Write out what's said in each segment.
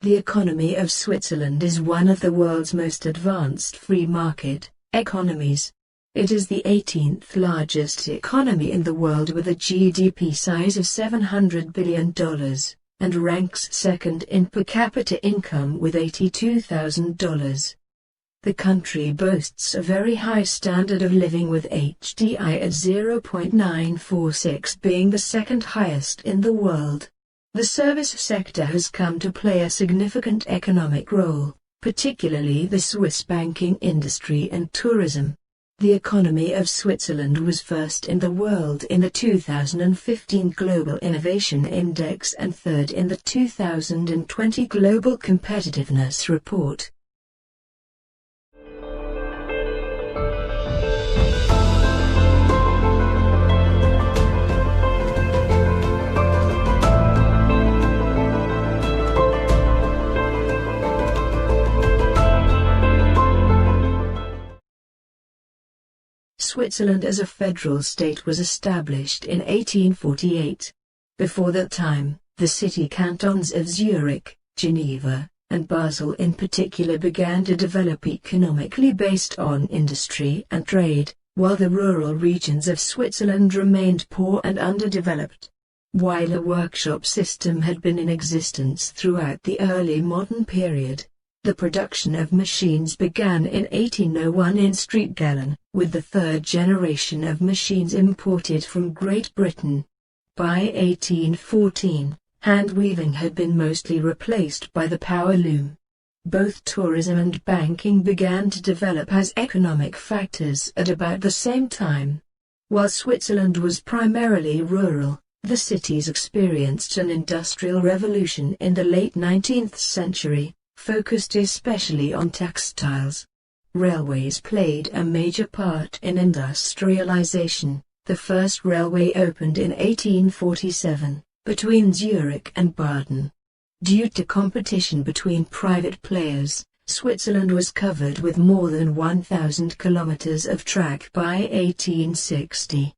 The economy of Switzerland is one of the world's most advanced free market economies. It is the 18th largest economy in the world with a GDP size of $700 billion, and ranks second in per capita income with $82,000. The country boasts a very high standard of living with HDI at 0.946 being the second highest in the world. The service sector has come to play a significant economic role, particularly the Swiss banking industry and tourism. The economy of Switzerland was first in the world in the 2015 Global Innovation Index and third in the 2020 Global Competitiveness Report. Switzerland as a federal state was established in 1848. Before that time, the city cantons of Zurich, Geneva, and Basel in particular began to develop economically based on industry and trade, while the rural regions of Switzerland remained poor and underdeveloped. While a workshop system had been in existence throughout the early modern period, the production of machines began in 1801 in Streetgallen, with the third generation of machines imported from Great Britain. By 1814, hand weaving had been mostly replaced by the power loom. Both tourism and banking began to develop as economic factors at about the same time. While Switzerland was primarily rural, the cities experienced an industrial revolution in the late 19th century, focused especially on textiles. Railways played a major part in industrialization. The first railway opened in 1847, between Zurich and Baden. Due to competition between private players, Switzerland was covered with more than 1,000 kilometers of track by 1860.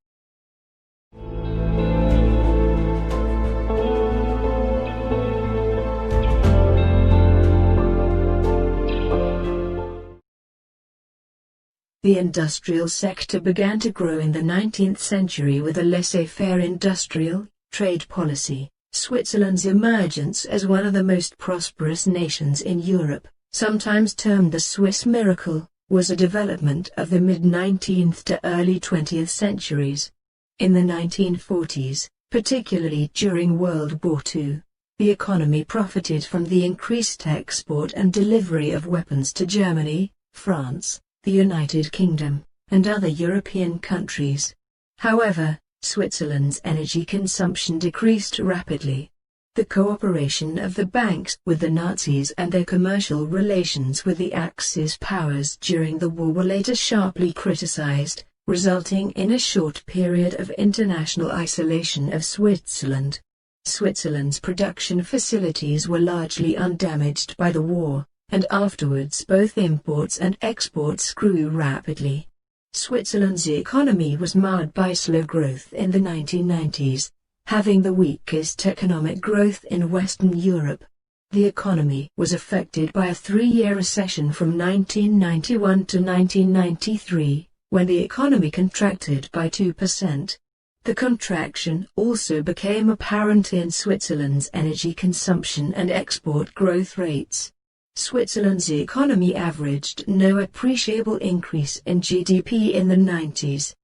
The industrial sector began to grow in the 19th century with a laissez-faire industrial trade policy. Switzerland's emergence as one of the most prosperous nations in Europe, sometimes termed the Swiss miracle, was a development of the mid-19th to early 20th centuries. In the 1940s, particularly during World War II, the economy profited from the increased export and delivery of weapons to Germany, France, the United Kingdom, and other European countries. However, Switzerland's energy consumption decreased rapidly. The cooperation of the banks with the Nazis and their commercial relations with the Axis powers during the war were later sharply criticized, resulting in a short period of international isolation of Switzerland. Switzerland's production facilities were largely undamaged by the war, and afterwards both imports and exports grew rapidly. Switzerland's economy was marred by slow growth in the 1990s, having the weakest economic growth in Western Europe. The economy was affected by a three-year recession from 1991 to 1993, when the economy contracted by 2%. The contraction also became apparent in Switzerland's energy consumption and export growth rates. Switzerland's economy averaged no appreciable increase in GDP in the 90s.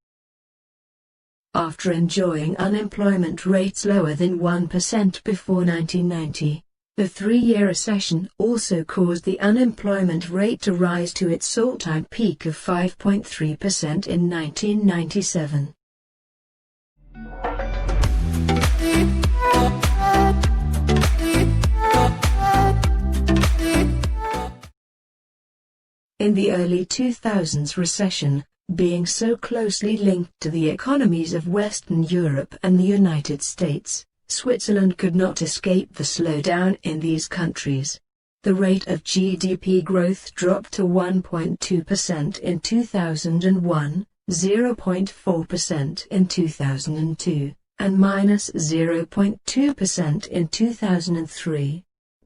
After enjoying unemployment rates lower than 1% before 1990, the three-year recession also caused the unemployment rate to rise to its all-time peak of 5.3% in 1997. In the early 2000s recession, being so closely linked to the economies of Western Europe and the United States, Switzerland could not escape the slowdown in these countries. The rate of GDP growth dropped to 1.2% in 2001, 0.4% in 2002, and -0.2% in 2003.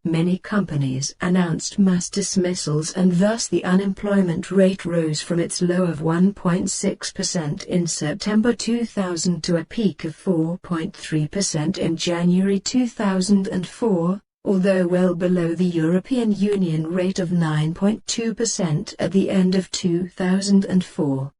Many companies announced mass dismissals, and thus the unemployment rate rose from its low of 1.6% in September 2000 to a peak of 4.3% in January 2004, although well below the European Union rate of 9.2% at the end of 2004.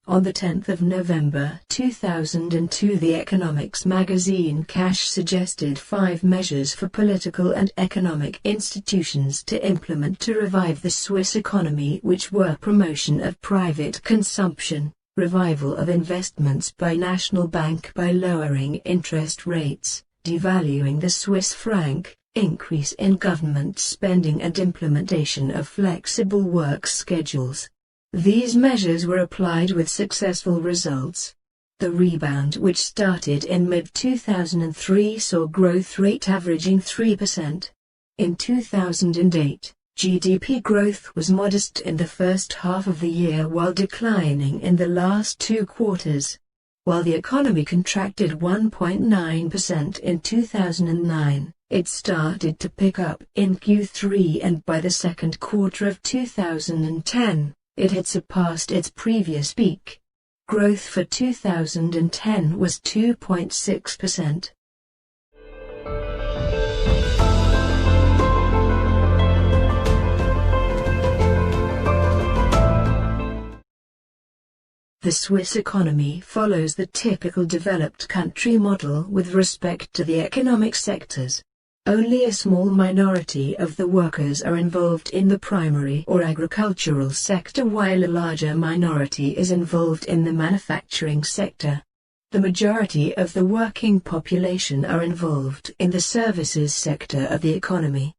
On the 10th of November 2002, the Economics magazine Cash suggested 5 measures for political and economic institutions to implement to revive the Swiss economy, which were promotion of private consumption, revival of investments by National Bank by lowering interest rates, devaluing the Swiss franc, increase in government spending and implementation of flexible work schedules. These measures were applied with successful results. The rebound, which started in mid-2003, saw growth rate averaging 3%. In 2008, GDP growth was modest in the first half of the year while declining in the last 2 quarters. While the economy contracted 1.9% in 2009, it started to pick up in Q3, and by the second quarter of 2010, it had surpassed its previous peak. Growth for 2010 was 2.6%. The Swiss economy follows the typical developed country model with respect to the economic sectors. Only a small minority of the workers are involved in the primary or agricultural sector, while a larger minority is involved in the manufacturing sector. The majority of the working population are involved in the services sector of the economy.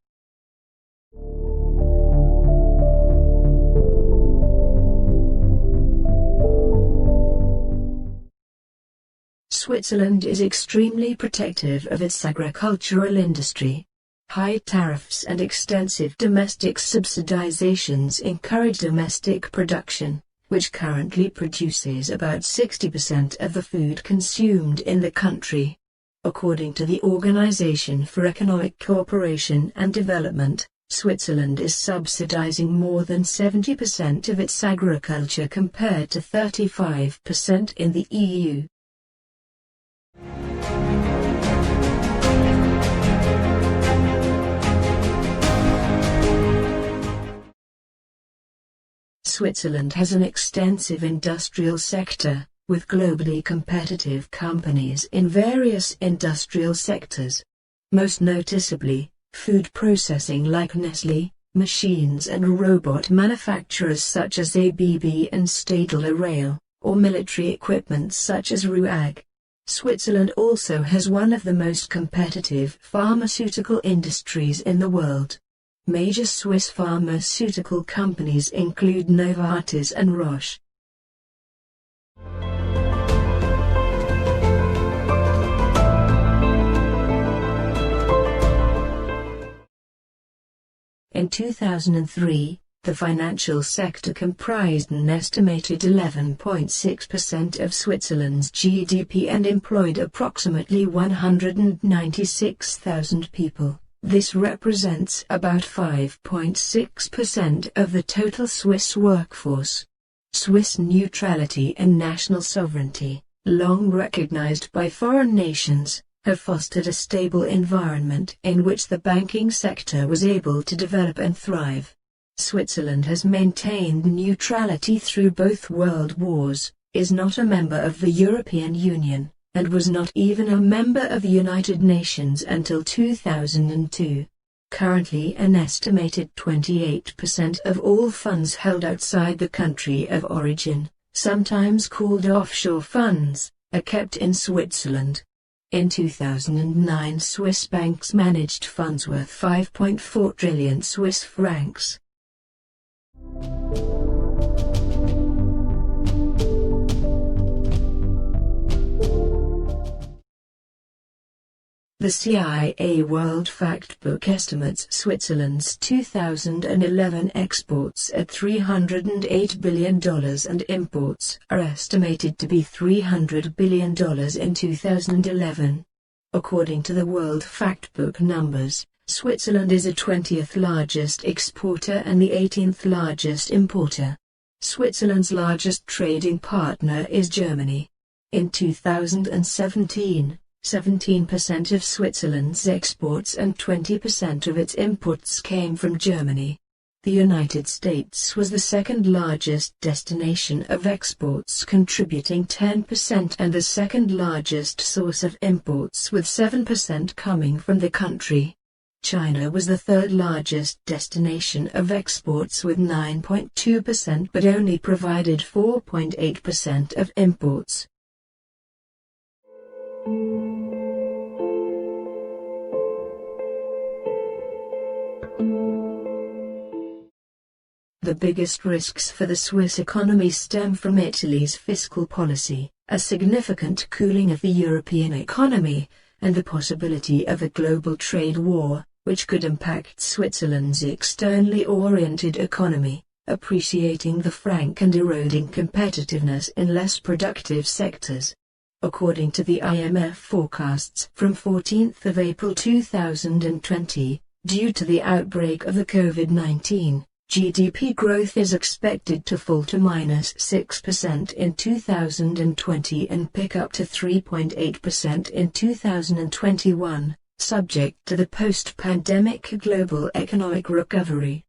Switzerland is extremely protective of its agricultural industry. High tariffs and extensive domestic subsidizations encourage domestic production, which currently produces about 60% of the food consumed in the country. According to the Organization for Economic Cooperation and Development, Switzerland is subsidizing more than 70% of its agriculture compared to 35% in the EU. Switzerland has an extensive industrial sector, with globally competitive companies in various industrial sectors. Most noticeably, food processing like Nestlé, machines and robot manufacturers such as ABB and Stadler Rail, or military equipment such as RUAG. Switzerland also has one of the most competitive pharmaceutical industries in the world. Major Swiss pharmaceutical companies include Novartis and Roche. In 2003, the financial sector comprised an estimated 11.6% of Switzerland's GDP and employed approximately 196,000 people. This represents about 5.6% of the total Swiss workforce. Swiss neutrality and national sovereignty, long recognized by foreign nations, have fostered a stable environment in which the banking sector was able to develop and thrive. Switzerland has maintained neutrality through both world wars, is not a member of the European Union, and was not even a member of the United Nations until 2002. Currently, an estimated 28% of all funds held outside the country of origin, sometimes called offshore funds, are kept in Switzerland. In 2009, Swiss banks managed funds worth 5.4 trillion Swiss francs. The CIA World Factbook estimates Switzerland's 2011 exports at $308 billion and imports are estimated to be $300 billion in 2011. According to the World Factbook numbers, Switzerland is the 20th largest exporter and the 18th largest importer. Switzerland's largest trading partner is Germany. In 2017, 17% of Switzerland's exports and 20% of its imports came from Germany. The United States was the second largest destination of exports, contributing 10%, and the second largest source of imports, with 7% coming from the country. China was the third largest destination of exports with 9.2%, but only provided 4.8% of imports. The biggest risks for the Swiss economy stem from Italy's fiscal policy, a significant cooling of the European economy, and the possibility of a global trade war, which could impact Switzerland's externally oriented economy, appreciating the franc and eroding competitiveness in less productive sectors. According to the IMF forecasts from 14th of April 2020, due to the outbreak of the COVID-19, GDP growth is expected to fall to -6% in 2020 and pick up to 3.8% in 2021, subject to the post-pandemic global economic recovery.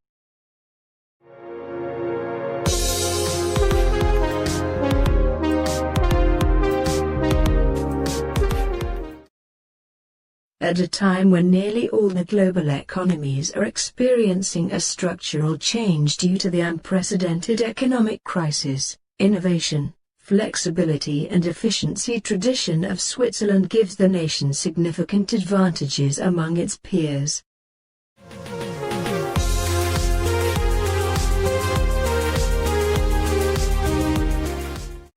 At a time when nearly all the global economies are experiencing a structural change due to the unprecedented economic crisis, innovation, flexibility and efficiency tradition of Switzerland gives the nation significant advantages among its peers.